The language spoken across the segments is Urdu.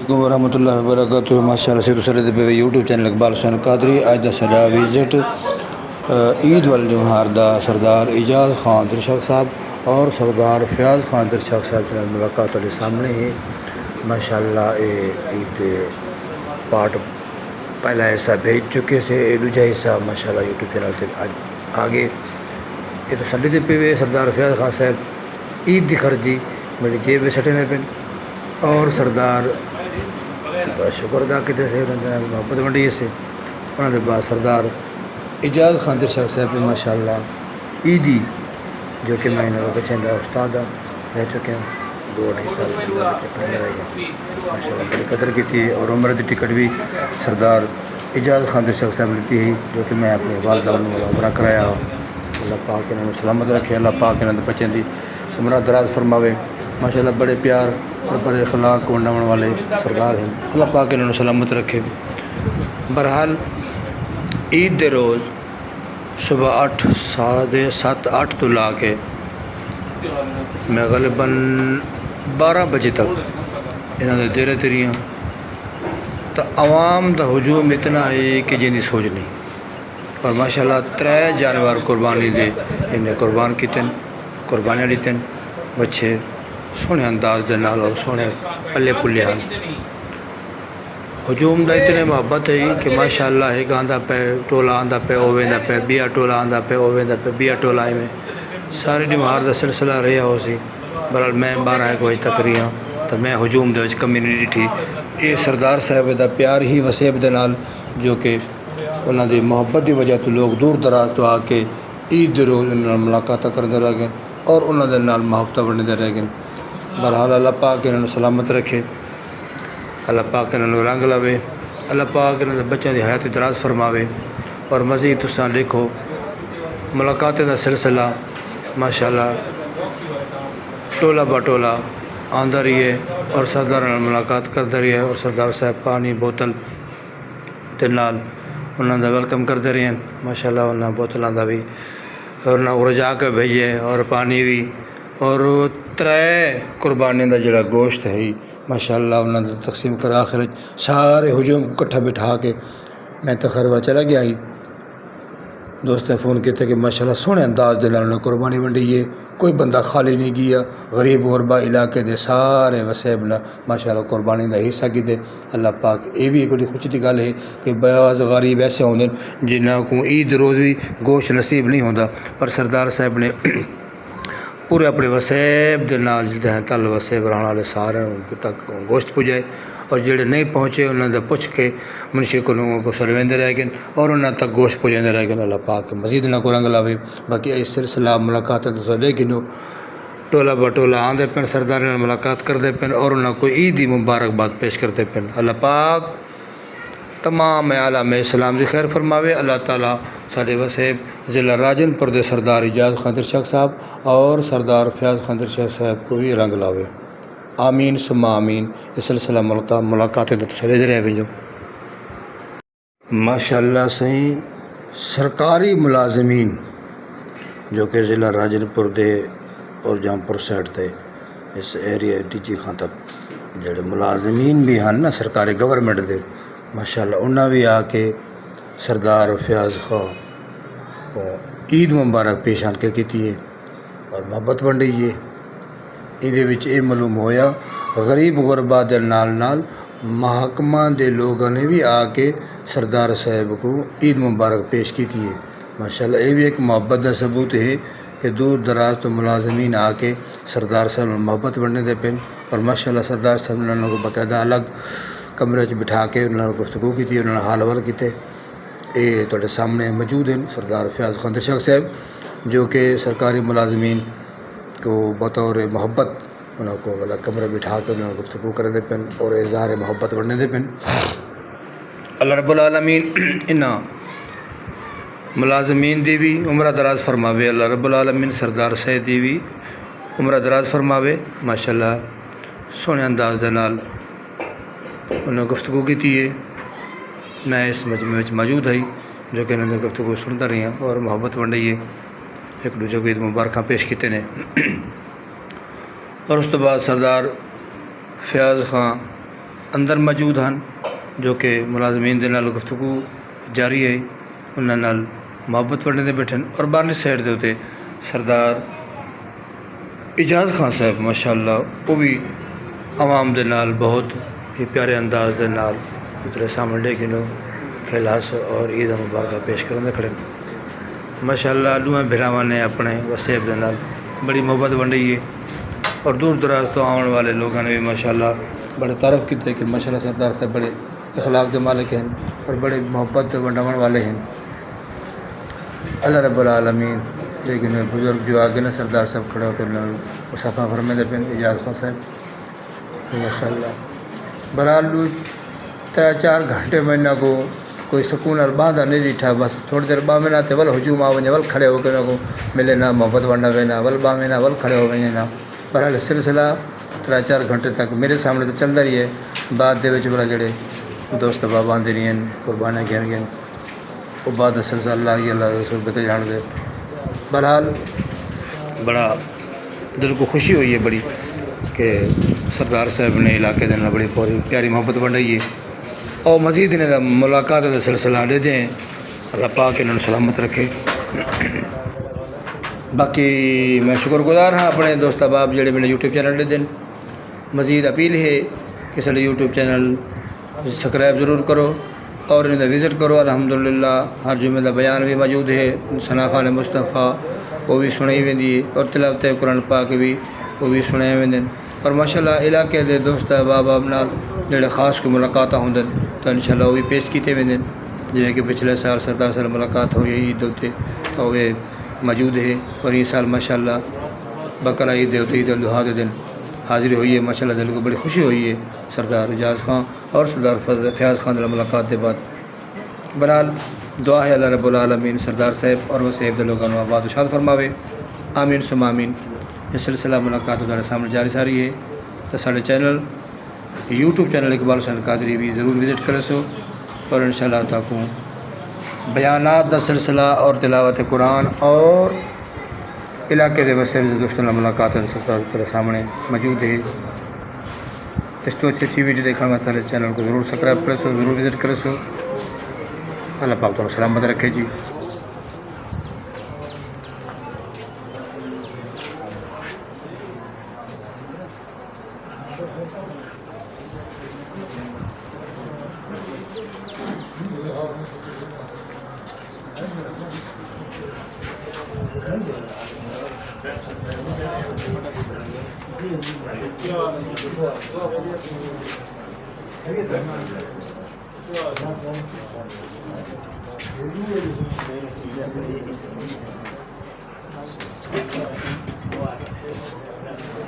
علیکم ورحمۃ اللہ وبرکاتہ۔ ماشاء اللہ سے دوسرے پہ یوٹیوب چینل اقبال حسین قادری اج دا سڈا وزٹ عید والجوہار دا سردار اعجاز خان درشاق صاحب اور سردار فیاض خان درشاق صاحب کے ملاقات والے سامنے ہی ماشاء اللہ عید پارٹ پہلا حصہ بھیج چکے سے دوجا حصہ ماشاء اللہ یوٹیوب چینل سے آگے یہ تو سڈے دے پہ سردار فیاض خان صاحب عید دی خرچی میری جیب میں سٹے نے پن اور سردار بہت شکر ادا کیتے سے محبت ونڈی سے انہوں نے بعد سردار اعجاز خان درشاق صاحب پہ ماشاء اللہ عیدی جو کہ میں انہوں کا بچیں استاد رہ چکے ہیں 2-2.5 سال بچے پڑھنے رہے ہیں ماشاء اللہ بڑی قدر کی تھی اور عمر دی ٹکٹ بھی سردار اعجاز خان درشاق صاحب لیتی ہے جو کہ میں اپنے والدہ عمرہ کرایا اللہ پاک انہوں نے سلامت رکھے اللہ پاک انہوں نے بچیں دی عمرہ دراز فرماوے ماشاء اللہ بڑے پیار اور بڑے اخلاق کو ونڈاون والے سردار ہیں اللہ پاک انہوں نے سلامت رکھے۔ بہرحال عید دے روز صبح 7:30 تو لا کے میں غالباً 12 بجے تک انہوں نے دیرے تیریاں تو عوام دا ہجوم اتنا ہے کہ جن دی سوچ نہیں اور ماشاء اللہ 3 جانور قربانی دے انہیں قربان کیتے قربانیاں لیتے بچے سونے انداز دے نال اور سونے پلے پلے ہیں ہجوم دا اتنے محبت ہے کہ ماشاء اللہ ایک آندہ پہ ٹولا آندہ پہ اوویں دا پہ بیا ٹولا آندہ پہ اوویں دا پہ بیا ٹولا میں ساری ڈیمہار دا سلسلہ رہا ہو سی برحال میں 12 بجے تک رہی ہوں تو میں ہجوم دے وچ کمی نہیں ڈٹھی یہ سردار صاحب دا پیار ہی وسیب دے نال جو کہ انہوں دی محبت دی وجہ تو لوگ دور دراز تو آ کے عید دے روز انہوں نے ملاقات کرتے رہ گئے اور انہوں دے نال محبت بنتے رہ گئے۔ بہرحال اللہ پاک انہوں نے سلامت رکھے اللہ پاک انہوں نے رنگ لاوے اللہ پاک انہوں نے بچوں کی حیات دراز فرماوے اور مزید تساں لکھو ملاقاتیں دا سلسلہ ماشاء اللہ ٹولا بٹولا آندہ رہیے اور سردار ملاقات کرتے رہیے اور سردار صاحب پانی بوتل دے نال انہوں نے ویلکم کرتے رہے ہیں ماشاء اللہ انہوں نے بوتلوں کا بھی اور انہوں رجا کے بھیجے اور پانی بھی اور 3 قربانی دا جڑا گوشت ہے ماشاء اللہ انہوں نے تقسیم کر آخر سارے ہجوم کو کٹھا بٹھا کے میں تقریبا چلا گیا ہی دوست نے فون کیا تھا کہ ماشاء اللہ سونے انداز دے نال قربانی ونڈی ہے کوئی بندہ خالی نہیں گیا غریب غربا علاقے دے سارے وسیب نہ ماشاء اللہ قربانی دا حصہ کیتے اللہ پاک یہ بھی ایک بڑی خوشی کی گل ہے کہ بعض غریب ایسے ہوندے جنہاں کو عید روز بھی گوشت نصیب نہیں ہوتا پر سردار صاحب نے پورے اپنے وسیب دے نال جلدے ہیں تل وسیب رہنے والے سارے تک گوشت پجائے اور جڑے نہیں پہنچے انہوں نے پوچھ کے منشی کو لوگوں کو سرویندے رہ گئے اور انہوں تک گوشت پجائے رہ گئے اللہ پاک مزید نہ کو رنگ لاوے باقی اس سلسلہ ملاقاتیں تو لے گنو ٹولا بٹولا آندے پن سردار نے ملاقات کرتے پن اور انہوں کو عیدی مبارکباد پیش کرتے پن اللہ پاک تمام عالم اسلام دی خیر فرماوے اللہ تعالیٰ سارے وسیب ضلع راجن پور دے سردار اعجاز خان درشاق صاحب اور سردار فیاض خان درشاق صاحب کو بھی رنگ لاوے آمین ثم آمین اس سلسلہ ملاقاتیں تو چلے رہے ہیں جو ماشاء اللہ صحیح سرکاری ملازمین جو کہ ضلع راجن پور دے اور جامپور سائڈ تے اس ایریا ڈی جی خان تک جڑے ملازمین بھی ہیں نا سرکاری گورنمنٹ دے ماشاء اللہ انہوں بھی آ کے سردار فیاض خان کو عید مبارک پیش آن کے کیتی ہے اور محبت ونڈی ہے یہ معلوم ہویا غریب غربا دے نال نال محکمہ دے لوگوں نے بھی آ کے سردار صاحب کو عید مبارک پیش کیتی ہے ماشاء اللہ یہ بھی ایک محبت کا ثبوت ہے کہ دور دراز تو ملازمین آ کے سردار صاحب محبت ونڈنے دے پن اور ماشاء اللہ سردار صاحب نے انہوں کو باقاعدہ الگ کمرے بٹھا کے انہوں نے گفتگو کی انہوں نے حال حوال کیتے یہ تھوڑے سامنے موجود ہیں سردار فیاض خان درشاق صاحب جو کہ سرکاری ملازمین کو بطور محبت انہوں کو الگ کمرے بٹھا کے انہوں نے گفتگو کر دے پن اور اظہار محبت بڑھنے دے پن اللہ رب العالمین انہاں ملازمین دی بھی عمرہ دراز فرماوے اللہ رب العالمین سردار صاحب دی بھی عمرہ دراز فرماوے ماشاء اللہ سونے انداز دے نال انہوں نے گفتگو کی ہے میں اس مجمع موجود ہے جو کہ انہوں نے گفتگو سنتا رہی ہیں اور محبت ونڈی ہے ایک دوسرے کو عید مبارکہ پیش کیتے نے اور اس تو بعد سردار فیاض خان اندر موجود ہیں جو کہ ملازمین دے نال گفتگو جاری ہے، انہاں نال محبت ونڈے دے بیٹھن، اور باہرلی سائڈ دے اتنے سردار اجاز خان صاحب ماشاءاللہ وہ بھی عوام دے نال بہت ہی پیارے انداز دے نال اترے سامنے گنو خلاص اور عید مبارکہ پیش کرنے کھڑے ماشاءاللہ۔ دوئیں بھراواں نے اپنے وسیب دے نال بڑی محبت ونڈی ہے، اور دور دراز تو آنے والے لوگوں نے بھی ماشاءاللہ بڑے تعارف کیتے کہ ماشاءاللہ سردار صاحب بڑے اخلاق دے مالک ہیں اور بڑے محبت ونڈاون والے ہیں۔ اللہ رب العالمین لیکن بزرگ جو آگے نا سردار صاحب کھڑے ہو کر مصافہ فرمے دے پین اجاز خان صاحب ماشاءاللہ۔ برحال 3-4 گھنٹے مہینہ کو کوئی سکون اور باندھا نہیں ڈیٹھا، بس تھوڑی دیر باہمیں نہ تے ول ہجوم آ ونجے ول کھڑے ہو کے نہ کو ملے نہ محبت ونڈا وینا ول باہمیں نہ ول کھڑے ہو ونجے نہ۔ برحال سلسلہ 3-4 گھنٹے تک میرے سامنے تو چلتا رہی ہے، بعد دے وچ بڑا جڑے دوست بابا آندے رہی ہیں قربانیاں گھن گھن وہ بعد سلسلہ اللہ کی اللہ رسول بتے جان دے۔ برحال بڑا دل کو خوشی ہوئی ہے بڑی کہ سردار صاحب نے علاقے دے نال بڑی پیاری محبت ونڈائی ہے، اور مزید انہیں ملاقات کا سلسلہ دے دیں، اللہ پاک انہوں نے سلامت رکھے۔ باقی میں شکر گزار ہاں اپنے دوست احباب جڑے میرے یوٹیوب چینل دے دن، مزید اپیل ہے کہ سارے یوٹیوب چینل سبسکرائب ضرور کرو اور انہیں وزٹ کرو۔ الحمدللہ ہر جمعے دا بیان بھی موجود ہے، ثنا خان مصطفیٰ وہ بھی سنائی ویندی ہے، اور تلاوت قرآن پاک بھی وہ بھی سنائے ویندن، اور ماشاءاللہ علاقے دے دوست احباب نال جڑے خاص کو ملاقات ہوندن تو انشاءاللہ وہ بھی پیش کیتے ویندن، جویں کہ پچھلے سال سردار سے ملاقات ہوئی عید دوتے تو وہ موجود ہے، اور یہ سال ماشاءاللہ بقرہ عید دے عید الاضحیٰ دے دن حاضری ہوئی ہے۔ ماشاءاللہ دل کو بڑی خوشی ہوئی ہے سردار اجاز خان اور سردار فیاض خان دے ملاقات دے بعد۔ برحال دعا ہے اللہ رب العالمین سردار صاحب اور وسیب دے لوگوں کو آباد و شاد فرماوے، آمین ثم آمین۔ یہ سلسلہ ملاقات تھوڑے سامنے جاری ساری ہے، تو سارے چینل یوٹیوب چینل اقبال حسین قادری بھی ضرور وزٹ کرے سو، اور انشاءاللہ تاکوں بیانات دا سلسلہ اور تلاوت قرآن اور علاقے دے وسیب دوستوں ملاقات دا سلسلہ تیرے سامنے موجود ہے۔ اس تو اچھی ویڈیو دیکھنے واسطے چینل کو ضرور سبسکرائب کرے سو، ضرور وزٹ کرے سو۔ اللہ پاک تو سلامت رکھے جی۔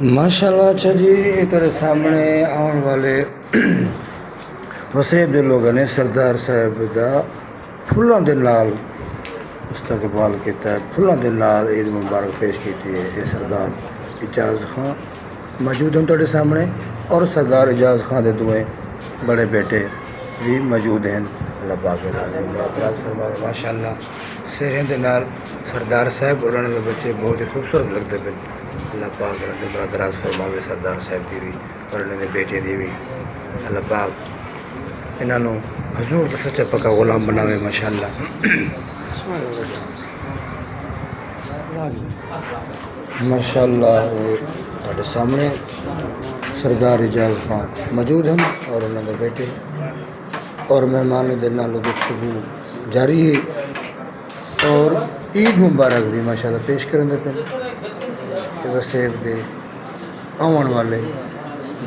ماشاءاللہ اچھا جی، تیرے سامنے آن والے وسیب دے لوگوں نے سردار صاحب دا پھلاں دے نال استقبال کیتا ہے، پھلاں دے نال عید مبارک پیش کیتی ہے۔ یہ سردار اجاز خان موجود ہیں تیرے سامنے، اور سردار اجاز خان دے دوئیں بڑے بیٹے بھی موجود ہیں۔ اللہ پاک راز فرمائے ماشاءاللہ سہریں دے نال سردار صاحب اور انہوں نے بچے بہت ہی خوبصورت لگتے ہیں۔ اللہ پاک انہوں نے راز فرمائے سردار صاحب کی بھی اور انہوں نے بیٹے دی بھی۔ اللہ پاک انہوں حضور دا سچا پکا غلام بناوے ماشاءاللہ۔ ماشاءاللہ تھوڑے سامنے سردار اجاز خان موجود ہیں اور انہوں نے بیٹے اور مہمان دے نال گفتگو جاری ہے، اور عید مبارک بھی ماشاءاللہ پیش کرنے پہ وسیب دے آن والے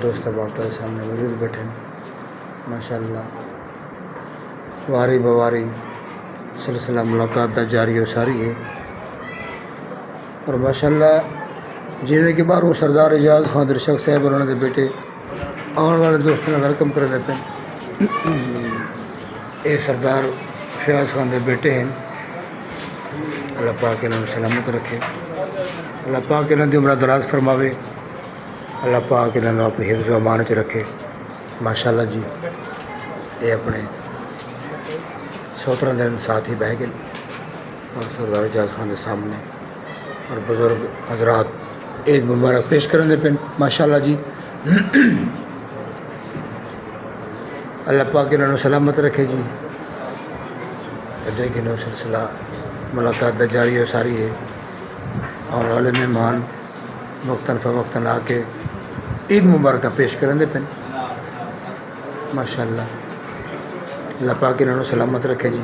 دوست احباب کے سامنے موجود بیٹھے ماشاءاللہ۔ واری بواری سلسلہ ملاقات دا جاری و ساری ہے، اور ماشاءاللہ جیویں کہ باہروں سردار اجاز خان درشک صاحب اور انہوں نے بیٹے آن والے دوستوں نے ویلکم کرنے پہ اے سردار فیاض خان دے بیٹے ہیں۔ اللہ پاک انہوں نے سلامت رکھے، اللہ پاک انہوں نے عمر دراز فرماوے، اللہ پاک انہوں نے اپنی حفظ و امان چ رکھے ماشاءاللہ جی۔ یہ اپنے سوترہ دن ساتھ ہی بہ گئے اور سردار اجاز خان دے سامنے اور بزرگ حضرات عید مبارک پیش کرنے پہ ماشاءاللہ جی۔ اللہ پاک انہوں نے سلامت رکھے جی. دیکھیں سلسلہ ملاقات دا جاری و ساری ہے. اور والے مہمان وقتاً فوقتاً آ کے عید مبارکہ پیش کریں دے پن ماشاء اللہ. اللہ پاک انہوں نے سلامت رکھے جی.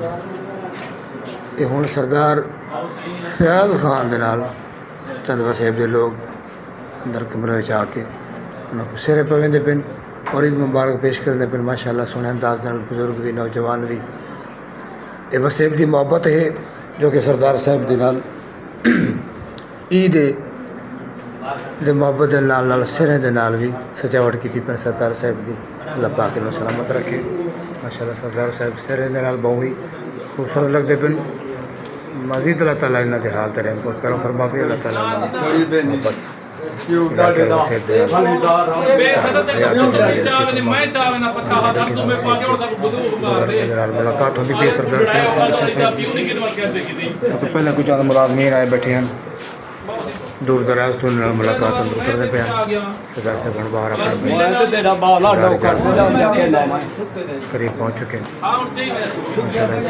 یہ ہوں سردار فیاض خان دے نال چند وصیب دے لوگ اندر کمرے میں آ کے انہوں کو سرے پویں دے پن اور عید مبارک پیش کریں دے پن ماشاء اللہ. سونے انداز دے بزرگ بھی نوجوان بھی یہ وصیب دی محبت ہے جو کہ سردار صاحب دے نال عید دے محبت دے نال سرے دے نال بھی سجاوٹ کی تھی پن سردار صاحب دی. اللہ پاک انہوں سلامت رکھے ماشاء اللہ. سردار صاحب سرے دے نال بہوی خوبصورت لگتے پن. مزید اللہ تعالیٰ انہوں نے حال ترین کو کرم فرماوے. اللہ تعالیٰ محبت علاقے وصیب دے ملاقات ہوتی پی سردار فیاض صاحب تو پہلے کچھ ملازمین آئے بیٹھے ہیں دور دراز تو ملاقات اندر کرنے پہ ہیں. سردار صاحب ہوں باہر قریب پہنچ چکے ہیں ماشاء اللہ.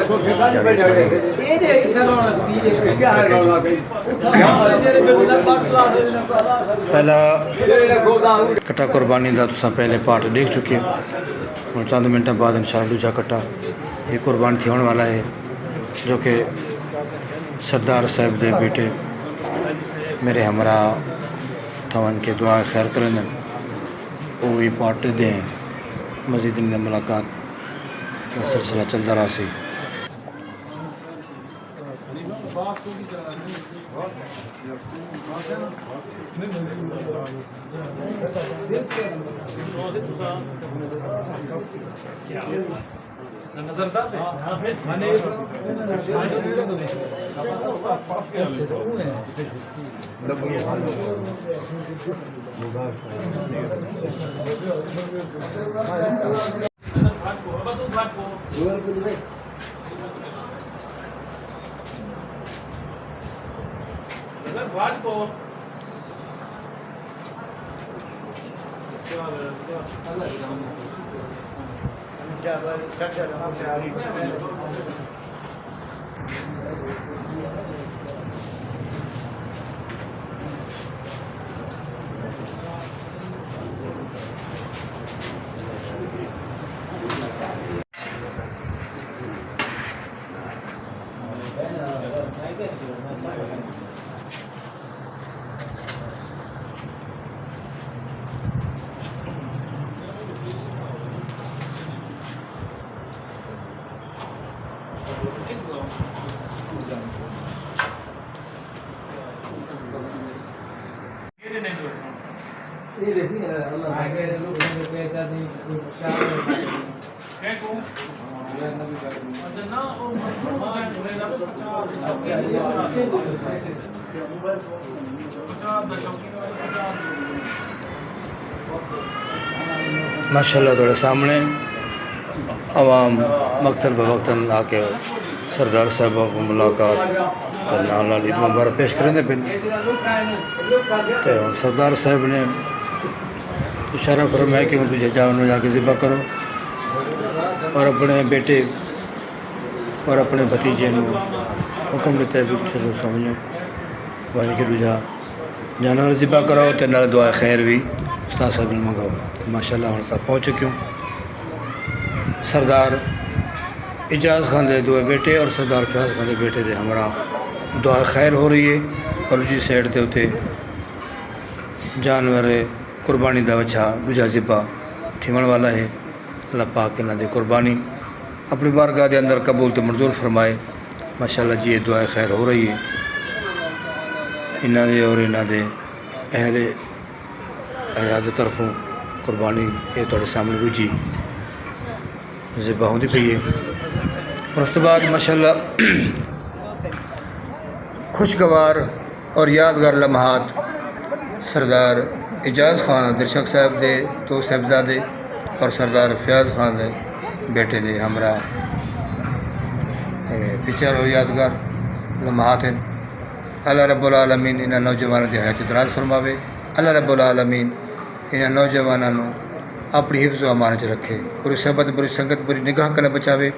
سلسلہ جاری ساری پہلا کٹا قربانی دا تو پہلے پارٹ دیکھ چکے ہیں. چند منٹوں بعد انشاءاللہ دوسرا کٹا یہ قربان تھی ہونے والا ہے جو کہ سردار صاحب دے بیٹے میرے ہمراہ تھون کے دعا خیر کریں وہ بھی پارٹ دیں. مزید ان ملاقات کا سلسلہ چلتا رہا سی. ماشاءاللہ تھوڑے سامنے عوام مقتل بوقتاً آ کے سردار صاحب کو ملاقات کرنا عید مبارک پیش کریں پھر تو سردار صاحب نے اشارہ فرمایا کہ تجھے جاؤ جا کے ذبح کرو اور اپنے بیٹے اور اپنے بھتیجے نو حکم دیتا ہے بھی چلو سمجھو وہیں کے رجا جانور ذبح کرو تو نال دعا خیر بھی استاد صاحب نے منگاؤ. ماشاءاللہ ہوں صاحب پہنچ چکے ہوں. سردار اجاز خان دے دو بیٹے اور سردار فیاض خان دے بیٹے دے ہمراہ دعا خیر ہو رہی ہے اور جی سائڈ دے ہوتے جانور قربانی دا وچھا دوجا ذبح تھیون والا ہے. اللہ پاک انہاں دی قربانی اپنی بارگاہ دے اندر قبول تو منظور فرمائے. ماشاءاللہ جی یہ دعا خیر ہو رہی ہے انہاں دے اور انہاں دے اہل حیات طرفوں قربانی یہ تھوڑے سامنے روجی ذبح ہوندی پئی ہے. اور اس کے بعد ماشاءاللہ خوشگوار اور یادگار لمحات سردار اجاز خان درشک صاحب دے دو صاحبزادے اور سردار فیاض خان دے بیٹے دے ہمراہ پچھر اور یادگار لمحات ہیں. اللہ رب العالمین انہاں نوجوانوں دی حیات دراز فرماوے. اللہ رب العالمین انہاں نوجوانوں اپنی حفظ و امان چ رکھے، بری صحبت بری سنگت بری نگاہ کنے بچاوے،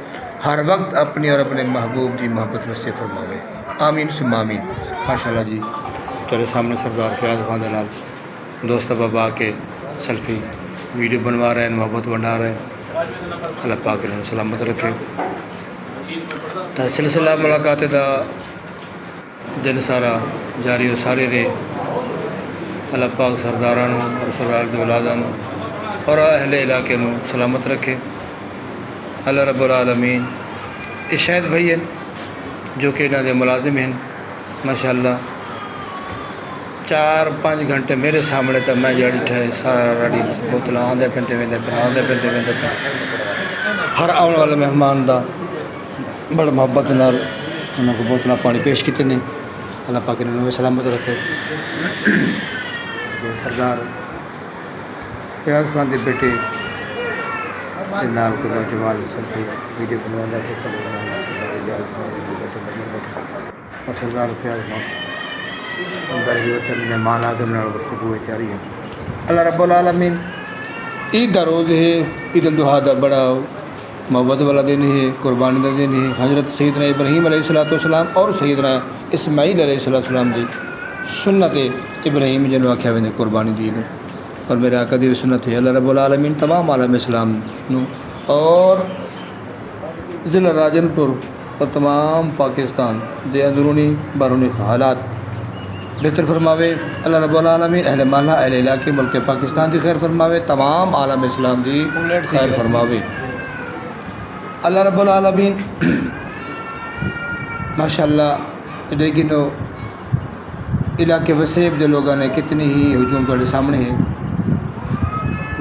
ہر وقت اپنی اور اپنے محبوب دی محبت نصیب فرماوے، آمین ثم آمین۔ ماشاءاللہ جی تیرے سامنے سردار فیاض خان دے نال دوست احباب آ کے سیلفی ویڈیو بنوا رہے ہیں، محبت بنڈا رہے ہیں، اللہ پاک انہوں سلامت رکھے۔ سلسلہ ملاقات دا دن سارا جاری و سارے رہے، اللہ پاک سرداران اور سردار دی اولادان اور اہل علاقے نو سلامت رکھے، اللہ رب العالمین۔ یہ شاید بھائی ہیں جو کہ انہوں دے ملازم ہیں، ماشاءاللہ 4-5 گھنٹے میرے سامنے تھا، میں جڑی ٹھائے سارا راڑی بوتل آندے پینتے ویندے پہ آندے پینتے ویندے پہ، ہر آنے والے مہمان دا بڑا محبت نال انہوں کو بوتلاں پانی پیش کیتے ہیں، اللہ پاک انہوں سلامت رکھے۔ سردار فیاض خان دے بیٹے نال کوئی نوجوان سیلفی ویڈیو بنوانا ہے، سردار اعجاز خان دے بیٹے مجید بیٹھے اور سردار فیاض خان اندر ہی وچن مہمان آدم نال گفتگو جاری ہے۔ اللہ رب العالمین عید دا روز ہے، عید الاضحیٰ دا بڑا محبت والا دن ہے، قربانی دا دن ہے۔ حضرت سیدنا ابراہیم علیہ السلام اور سیدنا اسماعیل علیہ السلام دی سنت ابراہیم جنوں آکھیا ویندے قربانی دی ہے، اور میرے آقا دی سنت ہے۔ اللہ رب العالمین تمام عالم اسلام نو اور ضلع راجن پور اور تمام پاکستان دے اندرونی بیرونی حالات بہتر فرماوے، اللہ رب العالمین اہل محلہ اہل علاقے ملک پاکستان دی خیر فرماوے، تمام عالم اسلام دی خیر فرماوے، اللہ رب العالمین۔ ماشاءاللہ دیکھنو علاقے وسیب دے لوگوں نے کتنی ہی ہجوم تھوڑے سامنے ہے،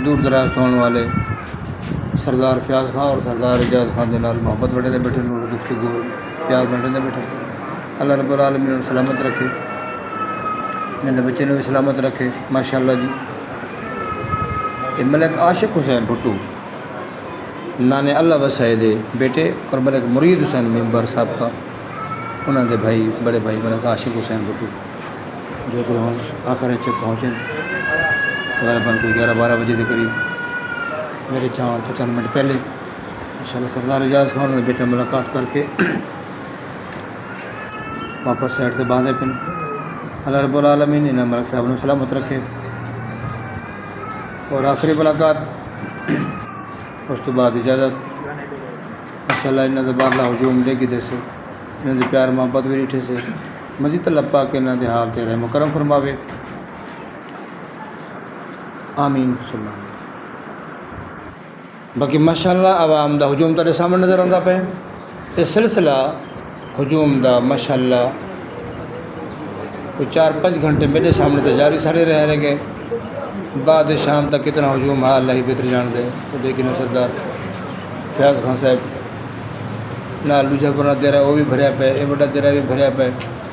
دور دراز تو ہونے والے سردار فیاض خان اور سردار اعجاز خان دے نال محبت وڈے دے بیٹھے نور گفتگو پیار بنٹے دے بیٹھے، اللہ رب العالمین انہوں سلامت رکھے، انہوں نے بچے نے بھی سلامت رکھے۔ ماشاءاللہ جی یہ ملک عاشق حسین بھٹو نانے اللہ وسائے دے بیٹے اور ملک مرید حسین ممبر صاحب کا انہوں نے بھائی بڑے بھائی ملک عاشق حسین بھٹو جو کہ ہم آخر اچھے پہنچے غالباً کوئی 11-12 بجے کے قریب میرے چاند تو چند منٹ پہلے ماشاءاللہ سردار اعجاز خان نے بیٹے ملاقات کر کے واپس سائڈ سے باندھے پن، اللہ رب العالمین انہیں ملک صاحب نے سلامت رکھے، اور آخری ملاقات اس تو بعد اجازت ماشاءاللہ انہوں نے بارلا ہجوم دے گی دے سے انہوں نے پیار محبت بھی ریٹھے سے مزید اللہ پاک انہوں نے حال تیرے مکرم فرماوے، آمین ثم آمین۔ باقی ماشاءاللہ عوام دا ہجوم تیرے سامنے نظر آندا پہ، یہ سلسلہ ہجوم دا ماشاءاللہ کوئی 4-5 گھنٹے میرے سامنے تو جاری سارے رہ گئے، بعد شام تک کتنا ہجوم ہے اللہ ہی بہتر جان دے۔ تو دیکھیں سردار فیاض خان صاحب نال دوجا بنا دیرا وہ بھی بھریا پہ، یہ بڑا دیرا بھی بھریا پہ،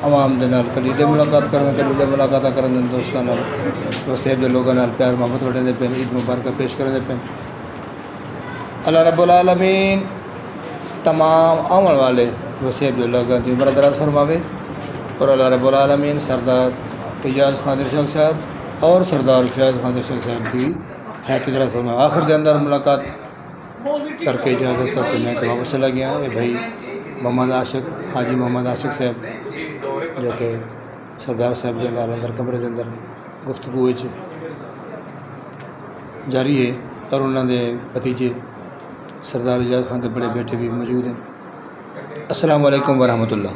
عوام دے نال کدی دے ملاقات کرنا کدی دے ملاقات کرن دے دوستاں نال وسیب دے لوگاں نال پیار محبت وڈے دے پہ، عید مبارکہ پیش کرن دے پہ، اللہ رب العالمین تمام آمن والے وسیب دے لوگاں دی برادرات فرماوے، اور اللہ رب العالمین سردار اعجاز خان درشک صاحب اور سردار فیاض خان درشک صاحب کی حیات اجرت فرماوے۔ آخر دے اندر ملاقات کر کے اجازت کر کے میں تو واپس چلا گیا۔ یہ بھائی محمد عاشق حاجی محمد عاشق صاحب جو کہ سردار صاحب کے نال اندر کمرے کے اندر گفتگو جاری ہے، اور انہوں نے بھتیجے سردار اعجاز خان کے بڑے بیٹے بھی موجود ہیں۔ السلام علیکم ورحمۃ اللہ۔